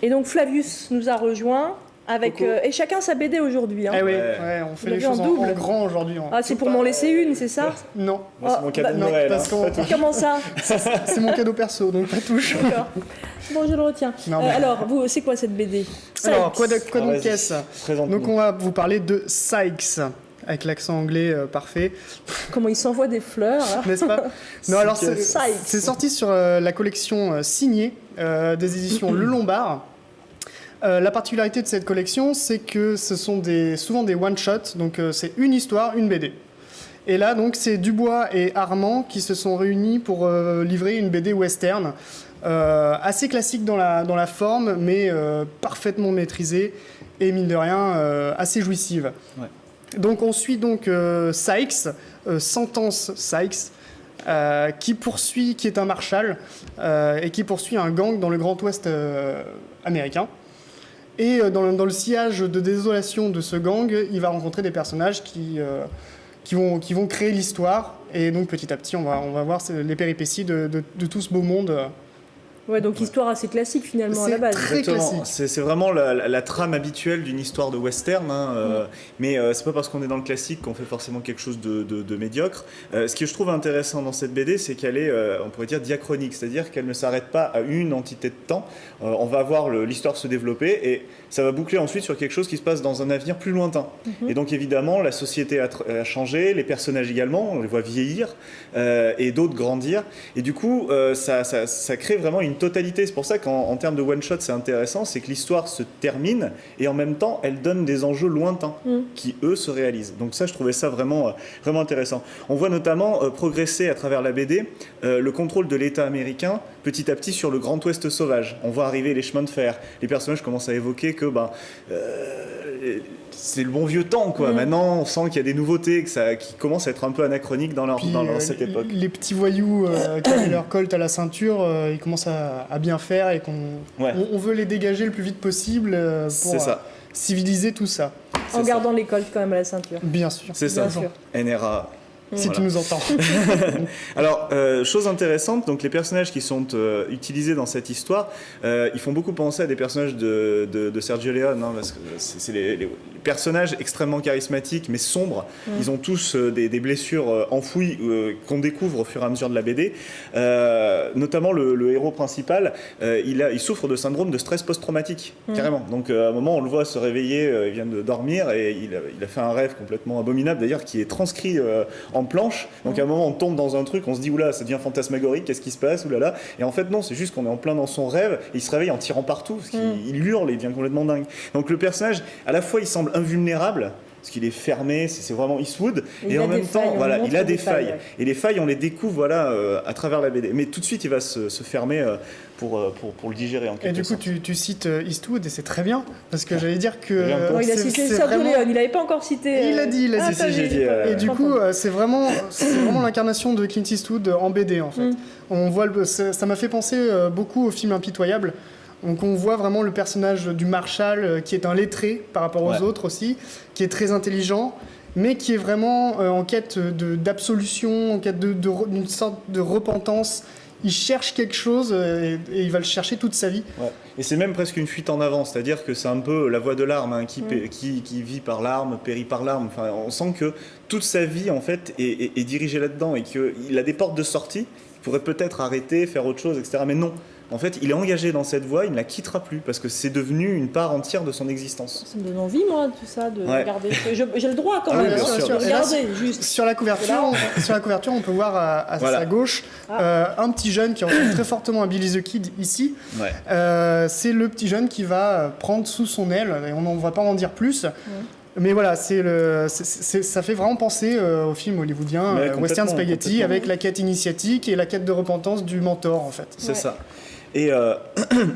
Et donc Flavius nous a rejoint avec et chacun sa BD aujourd'hui. Hein. Ah oui, ouais, on fait Vous les l'avez choses en en double. grand aujourd'hui. Ah, c'est pour m'en laisser une, c'est ça? Non, Moi, c'est mon cadeau de non, Noël. parce hein. qu'on- Comment ça? c'est mon cadeau perso, donc pas touche. D'accord. Bon, je le retiens. Non, mais- Alors, vous, c'est quoi cette BD? Alors, quoi Ah, donc vas-y, qu'est-ce? présente-nous. Donc on va vous parler de Sykes, avec l'accent anglais parfait, Comment il s'envoie des fleurs là. n'est-ce pas? Non, alors Sykes. c'est sorti sur la collection signée des éditions Le Lombard. La particularité de cette collection, c'est que ce sont souvent des one-shots, donc c'est une histoire, une BD. Et là, donc, c'est Dubois et Armand qui se sont réunis pour livrer une BD western, assez classique dans la forme, mais parfaitement maîtrisée et, mine de rien, assez jouissive. Ouais. Donc, on suit donc Sykes, Sentence Sykes, qui est un marshal et qui poursuit un gang dans le Grand Ouest américain. Et dans le sillage de désolation de ce gang, il va rencontrer des personnages qui vont créer l'histoire. Et donc petit à petit, on va voir les péripéties de tout ce beau monde. Ouais, donc histoire assez classique finalement à la C'est base. très Exactement. classique. C'est vraiment la trame habituelle d'une histoire de western, hein, mais c'est pas parce qu'on est dans le classique qu'on fait forcément quelque chose de médiocre. Ce que je trouve intéressant dans cette BD, c'est qu'elle est, on pourrait dire, diachronique, c'est-à-dire qu'elle ne s'arrête pas à une entité de temps. On va voir l'histoire se développer et ça va boucler ensuite sur quelque chose qui se passe dans un avenir plus lointain. Et donc évidemment, la société a changé, les personnages également, on les voit vieillir et d'autres grandir. Et du coup, ça crée vraiment une totalité. C'est pour ça qu'en termes de one-shot, c'est intéressant, c'est que l'histoire se termine et en même temps, elle donne des enjeux lointains qui, eux, se réalisent. Donc ça, je trouvais ça vraiment intéressant. On voit notamment progresser à travers la BD le contrôle de l'État américain petit à petit sur le Grand Ouest sauvage. On voit arriver les chemins de fer. Les personnages commencent à évoquer que c'est le bon vieux temps, quoi. Maintenant, on sent qu'il y a des nouveautés, qui commencent à être un peu anachroniques dans Puis, cette époque. Les petits voyous qui avaient leur colt à la ceinture, ils commencent à bien faire et on veut les dégager le plus vite possible pour C'est ça. civiliser tout ça. En gardant les colts quand même à la ceinture. Bien sûr. C'est ça. Bien sûr. NRA. Si Voilà. tu nous entends. Alors, chose intéressante, donc les personnages qui sont utilisés dans cette histoire, ils font beaucoup penser à des personnages de Sergio Leone, hein, parce que c'est les personnages extrêmement charismatiques, mais sombres. Ils ont tous des blessures enfouies qu'on découvre au fur et à mesure de la BD. Notamment le héros principal, il souffre de syndrome de stress post-traumatique, carrément. Donc, à un moment, on le voit se réveiller, il vient de dormir, et il a fait un rêve complètement abominable, d'ailleurs, qui est transcrit en planche. Donc à un moment on tombe dans un truc, on se dit oula, ça devient fantasmagorique, qu'est-ce qui se passe, oulala. Et en fait non, c'est juste qu'on est en plein dans son rêve et il se réveille en tirant partout parce qu'il hurle et il devient complètement dingue. Donc le personnage, à la fois il semble invulnérable parce qu'il est fermé, c'est vraiment Eastwood, et en même temps, voilà, il a des failles. Ouais. Et les failles, on les découvre, voilà, à travers la BD. Mais tout de suite, il va se fermer pour le digérer en Et quelque du coup, sorte. tu cites Eastwood et c'est très bien parce que j'allais dire que Non, il a c'est- cité c'est Sergio vraiment- Leone, il n'avait pas encore cité. Il l'a dit, Ah, Si, t'as j'ai vu. dit, Et du coup, c'est vraiment l'incarnation de Clint Eastwood en BD en fait. On voit ça m'a fait penser beaucoup au film Impitoyable. Donc on voit vraiment le personnage du Marshal qui est un lettré par rapport aux Ouais. autres aussi, qui est très intelligent, mais qui est vraiment en quête d'absolution, en quête d'une sorte de repentance. Il cherche quelque chose et il va le chercher toute sa vie. Ouais. Et c'est même presque une fuite en avant, c'est-à-dire que c'est un peu la voie de l'arme, hein, qui vit par l'arme, périt par l'arme. Enfin, on sent que toute sa vie en fait est dirigée là-dedans et qu'il a des portes de sortie. Il pourrait peut-être arrêter, faire autre chose, etc. Mais non. En fait, il est engagé dans cette voie, il ne la quittera plus parce que c'est devenu une part entière de son existence. Ça me donne envie, moi, tout ça, de Ouais. regarder. J'ai le droit quand Ah oui, même bien hein, sûr. de Et là, regarder, juste. Sur la couverture, on peut voir à Voilà. sa gauche un petit jeune qui ressemble très fortement à Billy the Kid ici. Ouais. C'est le petit jeune qui va prendre sous son aile, et on ne va pas en dire plus. Mais voilà, ça fait vraiment penser au film hollywoodien Mais Western complètement, Spaghetti, complètement. avec la quête initiatique et la quête de repentance du mentor en fait. C'est Ouais. ça. Et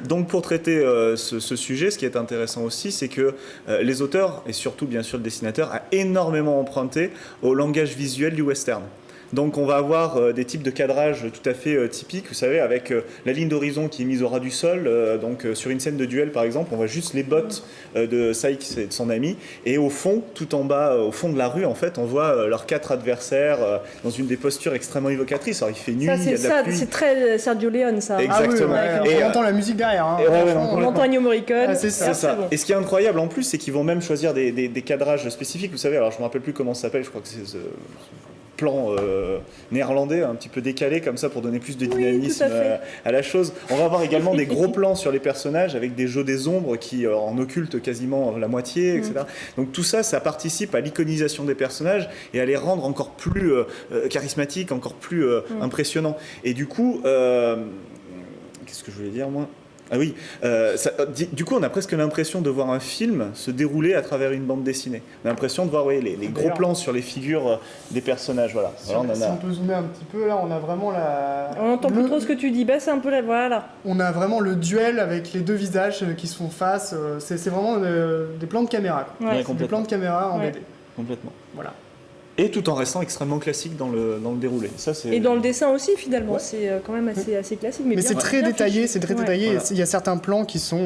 donc pour traiter ce sujet, ce qui est intéressant aussi, c'est que les auteurs, et surtout bien sûr le dessinateur, a énormément emprunté au langage visuel du western. Donc on va avoir des types de cadrage tout à fait typiques, vous savez, avec la ligne d'horizon qui est mise au ras du sol. Donc sur une scène de duel par exemple, on voit juste les bottes de Sykes et de son ami, et au fond, tout en bas, au fond de la rue, en fait, on voit leurs 4 adversaires dans une des postures extrêmement évocatrices. Alors il fait nuit, Ça, il y a de la pluie. c'est très Sergio Leone, ça. Exactement. Ah oui, Et, on entend la musique derrière. Hein, On entend Ennio Morricone. Ah, c'est ça. C'est ça. bon. Et ce qui est incroyable en plus, c'est qu'ils vont même choisir des cadrages spécifiques. Vous savez, alors je me rappelle plus comment ça s'appelle, je crois que c'est ce plan néerlandais, un petit peu décalé comme ça pour donner plus de dynamisme tout à fait. à la chose. On va avoir également des gros plans sur les personnages avec des jeux des ombres qui en occultent quasiment la moitié, etc. Donc tout ça, ça participe à l'iconisation des personnages et à les rendre encore plus charismatiques, encore plus impressionnants. Et du coup, qu'est-ce que je voulais dire moi ? Ah oui, du coup on a presque l'impression de voir un film se dérouler à travers une bande dessinée. On a l'impression de voir les gros plans sur les figures des personnages. Voilà. Si on peut zoomer un petit peu, là on a vraiment On n'entend plus trop ce que tu dis, baisse un peu la voix là. On a vraiment le duel avec les deux visages qui se font face. C'est vraiment des plans de caméra. Ouais. Des plans de caméra en BD. Complètement. Voilà. Et tout en restant extrêmement classique dans le déroulé. Ça, c'est... Et dans le dessin aussi, finalement, Ouais. c'est quand même assez classique. Mais Mais bien- c'est très bien détaillé, fichu. c'est très Ouais. détaillé. Voilà. Il y a certains plans qui sont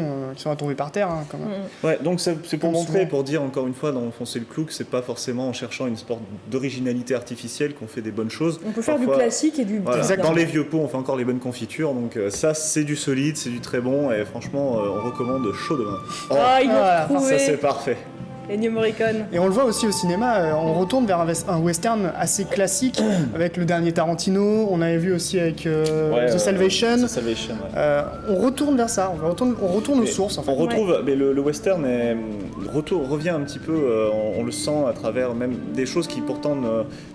à tomber par terre. Hein, quand même. Ouais, donc c'est pour Comme montrer, souvent. pour dire encore une fois, d'enfoncer le clou, que c'est pas forcément en cherchant une sorte d'originalité artificielle qu'on fait des bonnes choses. On peut faire Parfois, du classique et du... Voilà, Exactement. dans les vieux pots, on fait encore les bonnes confitures. Donc ça, c'est du solide, c'est du très bon. Et franchement, on recommande chaudement. Oh, Ah, ils l'ont Ah, ça, c'est trouvé, parfait. Ennio Morricone. Et on le voit aussi au cinéma, on retourne vers un western assez classique avec le dernier Tarantino. On avait vu aussi avec The Salvation. The Salvation, ouais. On retourne vers ça, on retourne aux Et sources en fait. On retrouve, mais le western revient un petit peu, on le sent à travers même des choses qui pourtant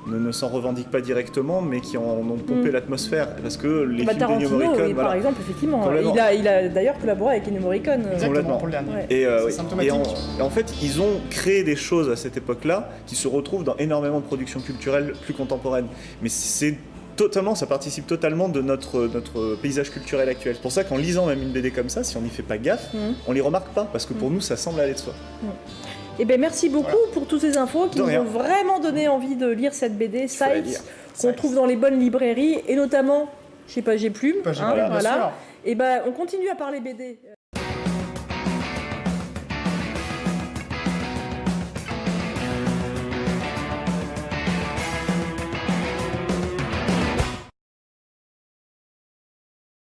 ne s'en revendiquent pas directement, mais qui en ont pompé l'atmosphère. Parce que les films d'Ennio Tarantino, Morricone, oui, voilà. par exemple, effectivement. Complètement. Il a d'ailleurs collaboré avec Ennio Morricone. Exactement, complètement. pour le dernier. Ouais. Et, C'est oui. symptomatique. Et en fait, ils ont créé des choses à cette époque-là qui se retrouvent dans énormément de productions culturelles plus contemporaines. Mais ça participe totalement de notre paysage culturel actuel. C'est pour ça qu'en lisant même une BD comme ça, si on n'y fait pas gaffe, on les remarque pas, parce que pour nous, ça semble aller de soi. Eh ben merci beaucoup pour toutes ces infos qui De nous rien. ont vraiment donné envie de lire cette BD faut la Sykes lire. qu'on Sykes. trouve dans les bonnes librairies et notamment chez Page et Plume. Page et Plume, bien sûr. Et ben on continue à parler BD.